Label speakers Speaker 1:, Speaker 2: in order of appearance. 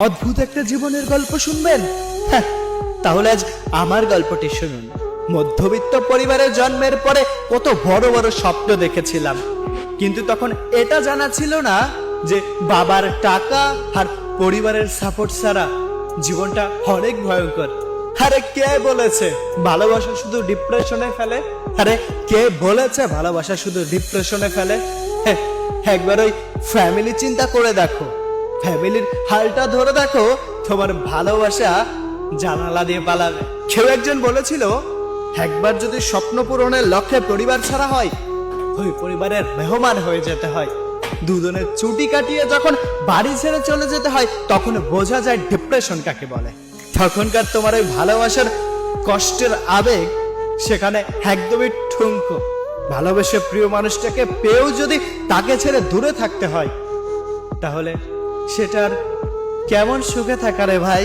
Speaker 1: অদ্ভুত একটা জীবনের গল্প শুনবেন? হ্যাঁ, তাহলে আজ আমার গল্পটি শুনুন। মধ্যবিত্ত পরিবারে জন্মের পরে কত বড় বড় স্বপ্ন দেখেছিলাম, কিন্তু তখন এটা জানা ছিল না যে বাবার টাকা আর পরিবারের সাপোর্ট ছাড়া জীবনটা অনেক ভয়ঙ্কর। আরে কে বলেছে ভালোবাসা শুধু ডিপ্রেশনে ফেলে? আরে কে বলেছে ভালোবাসা শুধু ডিপ্রেশনে ফেলে? হ্যাঁ, একবার ওই ফ্যামিলি চিন্তা করে দেখো, ফ্যামিলির হালটা ধরে দেখো, তোমার ভালোবাসা জানালা দিয়ে পালাবে। কেউ একজন বলেছিল, একবার যদি স্বপ্ন পূরণের লক্ষ্যে পরিবার ছাড়া হয়, ওই পরিবারের মেহমান হয়ে যেতে হয়। দুজনের ছুটি কাটিয়ে যখন বাড়ি ছেড়ে চলে যেতে হয়, তখন বোঝা যায় ডিপ্রেশন কাকে বলে। তখনকার তোমার ওই ভালোবাসার কষ্টের আবেগ সেখানে একদমই ঠুনকো। ভালোবেসে প্রিয় মানুষটাকে পেয়েও যদি তাকে ছেড়ে দূরে থাকতে হয়, তাহলে সেটার কেমন সুখে থাকা রে ভাই।